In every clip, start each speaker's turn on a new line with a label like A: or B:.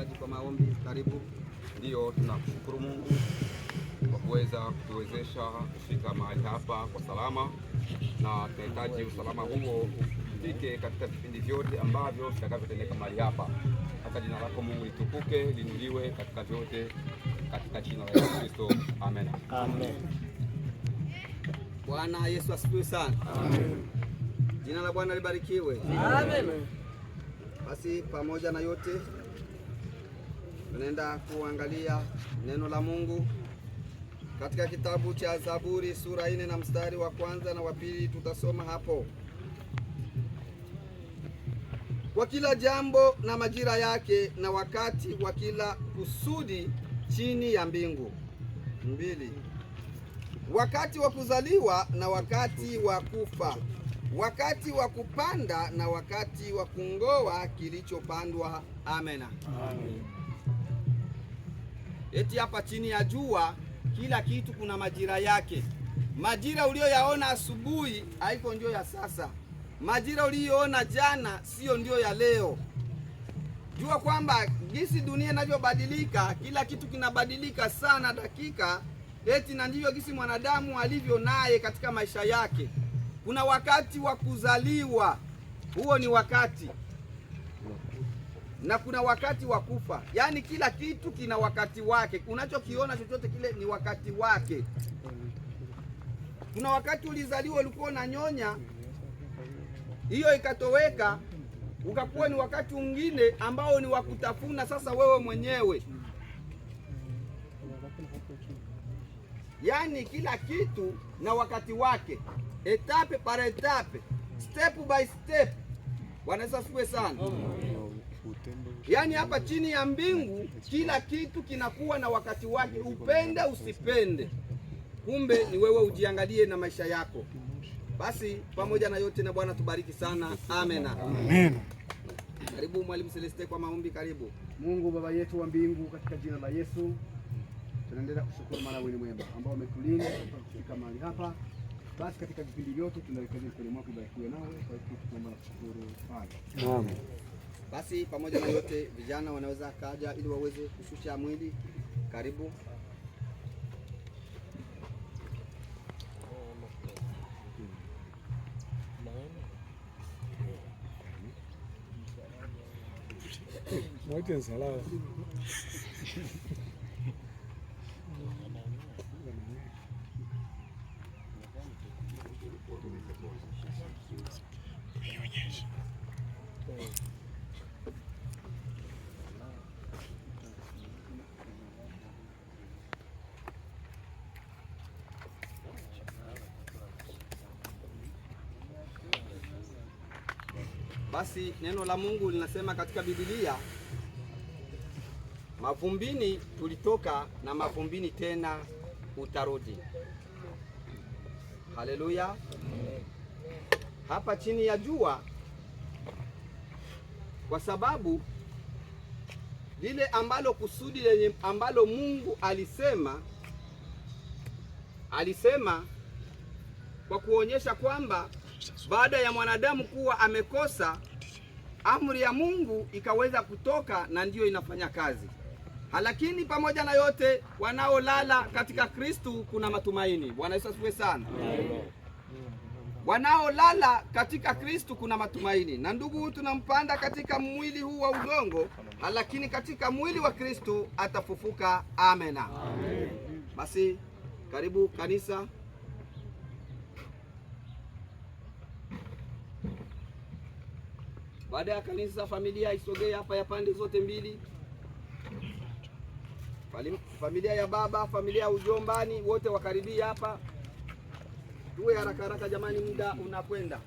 A: mchungaji kwa maombi. Karibu.
B: Ndio, tunamshukuru Mungu kwa kuweza kutuwezesha kufika mahali hapa kwa salama, na tunahitaji usalama huo ufike katika vipindi vyote ambavyo vitakavyotendeka mahali hapa. Hata jina lako Mungu litukuke, linuliwe katika vyote, katika jina la Yesu Kristo, amen.
A: Amen. Bwana Yesu asifiwe sana.
C: Amen.
A: Jina la Bwana libarikiwe.
C: Amen.
A: Basi pamoja na yote tunaenda kuangalia neno la Mungu katika kitabu cha Zaburi sura 4 na mstari wa kwanza na wa pili. Tutasoma hapo. Kwa kila jambo na majira yake, na wakati wa kila kusudi chini ya mbingu. 2. Wakati wa kuzaliwa na wakati wa kufa, wakati wa kupanda na wakati wa kungoa kilichopandwa. Amena.
C: Amen.
A: Eti hapa chini ya jua kila kitu kuna majira yake. Majira uliyoyaona asubuhi haiko ndio ya sasa. Majira uliyoona jana sio ndio ya leo. Jua kwamba jinsi dunia inavyobadilika, kila kitu kinabadilika sana dakika. Eti na ndivyo jinsi mwanadamu alivyo naye katika maisha yake. Kuna wakati wa kuzaliwa, huo ni wakati, na kuna wakati wa kufa. Yaani kila kitu kina wakati wake. Unachokiona chochote kile ni wakati wake. Kuna wakati ulizaliwa ulikuwa unanyonya, hiyo ikatoweka, ukakuwa ni wakati mwingine ambao ni wa kutafuna sasa wewe mwenyewe. Yaani kila kitu na wakati wake, etape par etape, step by step. Bwana Yesu asifiwe sana. Yaani hapa chini ya mbingu kila kitu kinakuwa na wakati wake, upende usipende. Kumbe ni wewe ujiangalie na maisha yako. Basi pamoja na yote, na Bwana tubariki sana. Amen.
C: Amen.
A: Karibu Mwalimu Celeste kwa maombi. Karibu.
D: Mungu Baba yetu wa mbingu, katika jina la Yesu tunaendelea kushukuru maana wewe ni mwema ambao umetulinda kufika mahali hapa. Basi katika vipindi vyote tunaelekeza kwenye mwako, barikiwe nawe, kwa hiyo tunaomba na kushukuru. Amen.
A: Basi pamoja na yote, vijana wanaweza kaja ili waweze kushusha mwili. Karibu.
C: Mwite salama.
A: Basi neno la Mungu linasema katika Biblia, mavumbini tulitoka na mavumbini tena utarudi. Haleluya. Hapa chini ya jua, kwa sababu lile ambalo kusudi lenye ambalo Mungu alisema kwa kuonyesha kwamba baada ya mwanadamu kuwa amekosa, amri ya Mungu ikaweza kutoka na ndiyo inafanya kazi. Lakini pamoja na yote, wanaolala katika Kristo kuna matumaini. Bwana Yesu asifiwe sana. Wanaolala katika Kristo kuna matumaini. Na ndugu, tunampanda katika mwili huu wa udongo, lakini katika mwili wa Kristo atafufuka. Amena. Basi karibu kanisa. Baada ya kanisa, familia isogee hapa ya pande zote mbili. Familia ya baba, familia ya ujombani, wote wakaribia hapa. Tuwe haraka haraka jamani, muda unakwenda.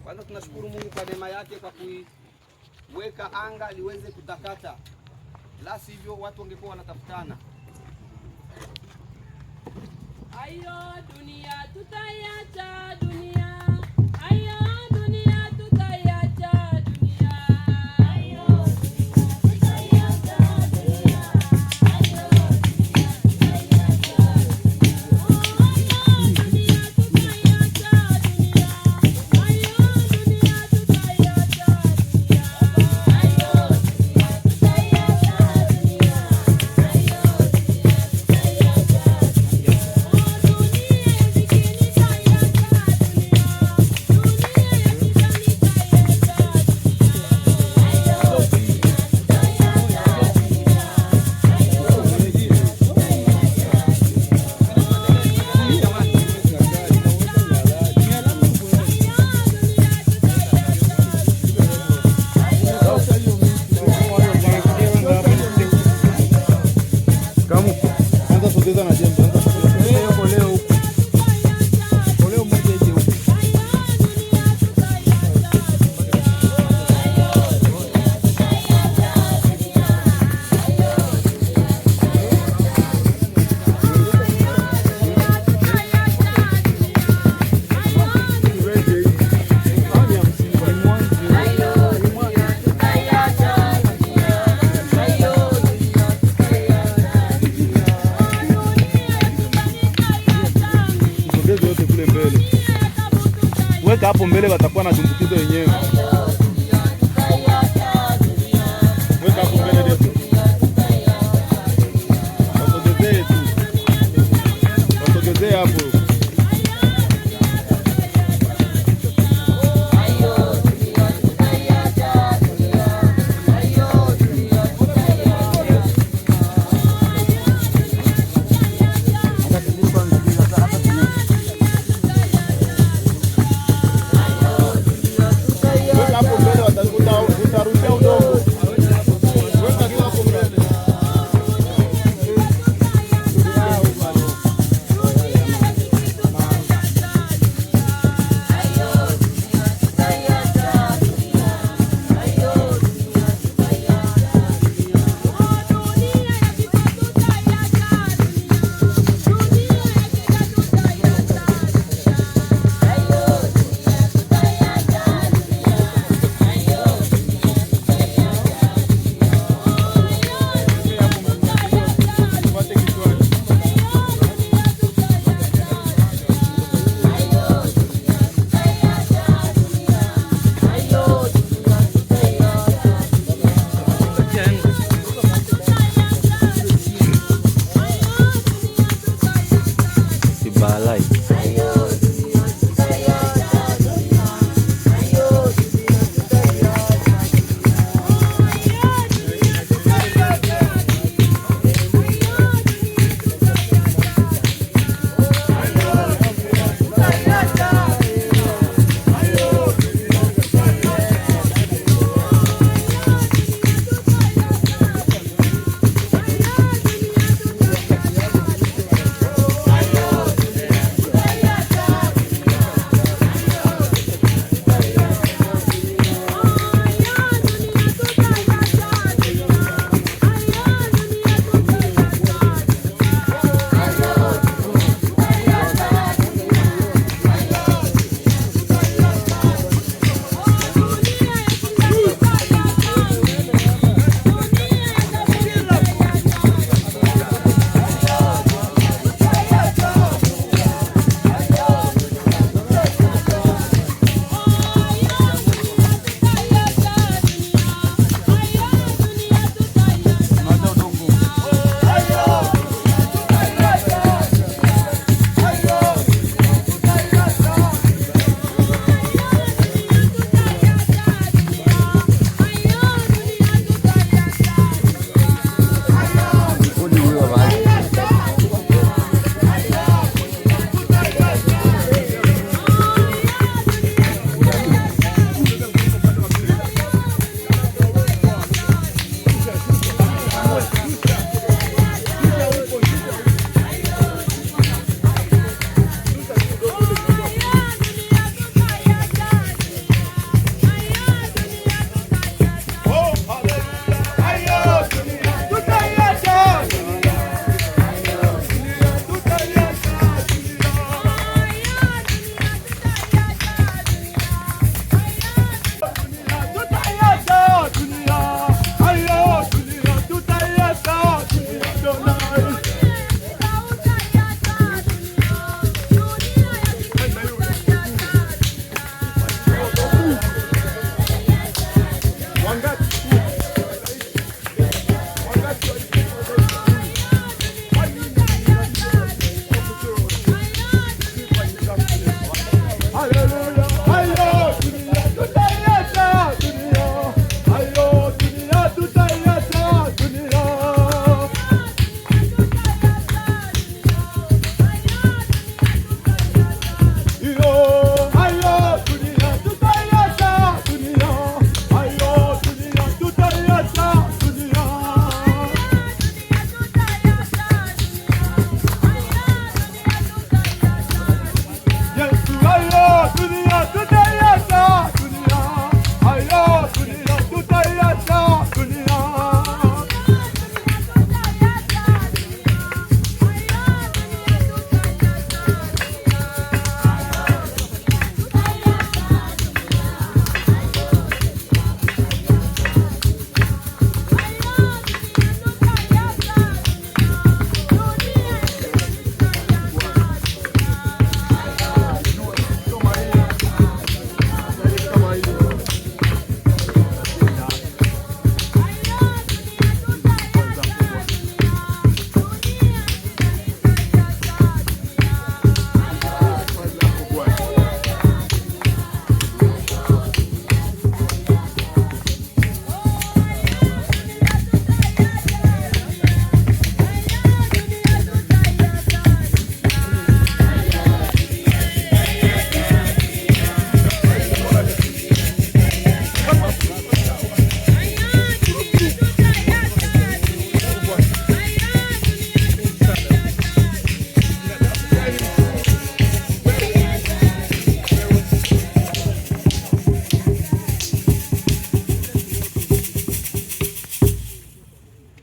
A: Kwanza tunashukuru Mungu kwa neema yake kwa kuiweka anga liweze kutakata. La sivyo watu wangekuwa wanatafutana.
E: Ayo dunia tutaiacha dunia.
C: Anza na jembe, anza na jembe. Yuko leo huko. Leo mmoja ije huko. Weka hapo mbele, watakuwa na dumbukizo wenyewe. Weka hapo mbele leo. Wasogezee tu. Wasogezee hapo.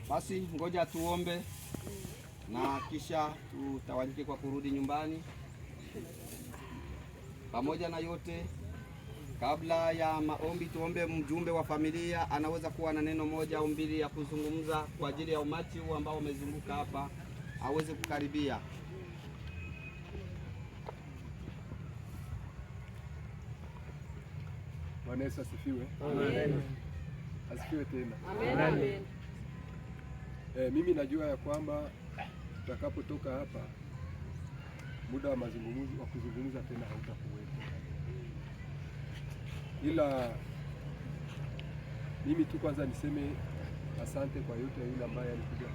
A: Basi ngoja tuombe na kisha tutawanyike kwa kurudi nyumbani. Pamoja na yote, kabla ya maombi, tuombe mjumbe wa familia anaweza kuwa na neno moja au mbili ya kuzungumza kwa ajili ya umati huu ambao umezunguka hapa, aweze kukaribia.
F: Bwana Yesu asifiwe. Amen. Asifiwe tena.
E: Amen. Amen.
F: Mimi najua ya kwamba tutakapotoka hapa muda wa mazungumzo wa kuzungumza tena hautakuwepo, ila mimi tu kwanza niseme asante kwa yote yule ambaye alikuja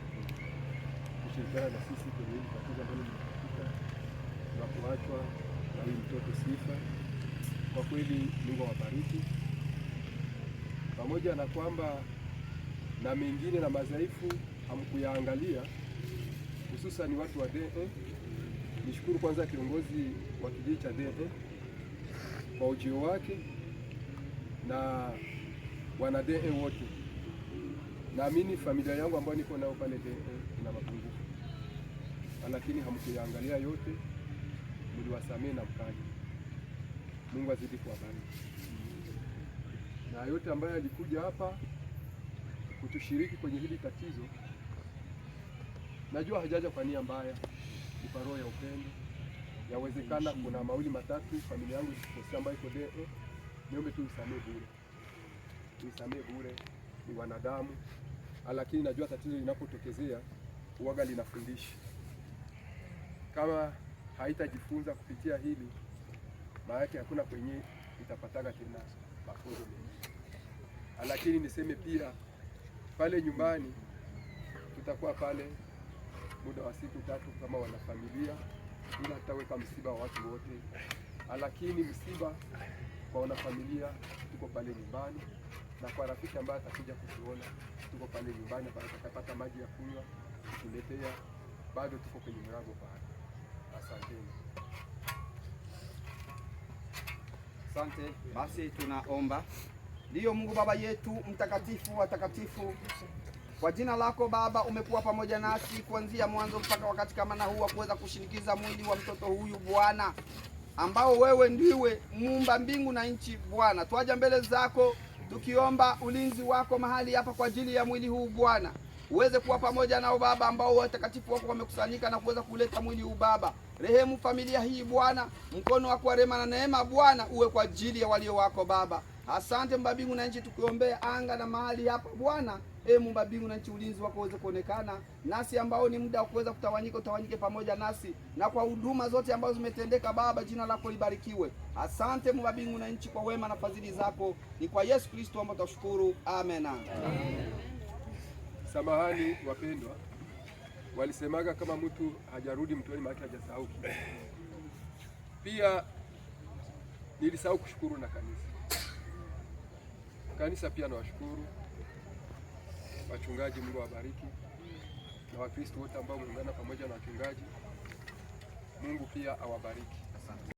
F: kushirikiana na sisi kwenye hili tatizo ambalo limefika na kuachwa na huyu mtoto Sifa. Kwa kweli Mungu awabariki, pamoja na kwamba na mengine na madhaifu hamkuyaangalia, hususan watu wa DE. Nishukuru kwanza kiongozi wa kijiji cha DE kwa ujio wake na wana DE wote. Naamini familia yangu ambayo niko nao pale DE ina mapungufu, lakini hamkuyaangalia yote, mliwasamehe na mkaji. Mungu azidi kuwabariki. Na yote ambaye alikuja hapa kutushiriki kwenye hili tatizo, najua hajaja kwa nia mbaya, ni kwa roho ya upendo. Yawezekana kuna mawili matatu familia yangu ikikosea ambayo iko DE, niombe tu usamee bure. Usamee bure, ni wanadamu, lakini najua tatizo linapotokezea uwaga linafundisha. Kama haitajifunza kupitia hili, maana yake hakuna kwenye itapataga tena mafunzo mengi. Lakini niseme pia pale nyumbani tutakuwa pale muda wa siku 3 kama wanafamilia, ila tutaweka msiba wa watu wote, lakini msiba kwa wanafamilia tuko pale nyumbani, na kwa rafiki ambaye atakuja kutuona tuko pale nyumbani, atakapata maji ya kunywa kuletea, bado tuko kwenye mlango pale. Asanteni.
A: Asante. Basi tunaomba. Ndiyo Mungu Baba yetu mtakatifu wa takatifu, kwa jina lako Baba umekuwa pamoja nasi kuanzia mwanzo mpaka wakati kama na huu wa kuweza kushinikiza mwili wa mtoto huyu Bwana, ambao wewe ndiwe muumba mbingu na nchi Bwana. Twaja mbele zako tukiomba ulinzi wako mahali hapa kwa ajili ya mwili huu Bwana, uweze kuwa pamoja nao Baba, ambao watakatifu wako wamekusanyika na kuweza kuleta mwili huu Baba. Rehemu familia hii Bwana, mkono wako wa rehema na neema Bwana uwe kwa ajili ya walio wako Baba. Asante Muumba mbingu na nchi, tukiombea anga na mahali hapa Bwana. Muumba mbingu na nchi, ulinzi wako uweze kuonekana nasi, ambao ni muda wa kuweza kutawanyika, utawanyike pamoja nasi, na kwa huduma zote ambazo zimetendeka Baba, jina lako libarikiwe. Asante Muumba mbingu na nchi kwa wema na fadhili zako, ni kwa Yesu Kristo ambao tutashukuru. Amen.
F: Samahani wapendwa, walisemaga kama mtu hajarudi mtoni maana hajasahau. Pia nilisahau kushukuru na kanisa pia nawashukuru wachungaji, Mungu awabariki, na Wakristo wote ambao muungana pamoja na wachungaji, Mungu pia awabariki.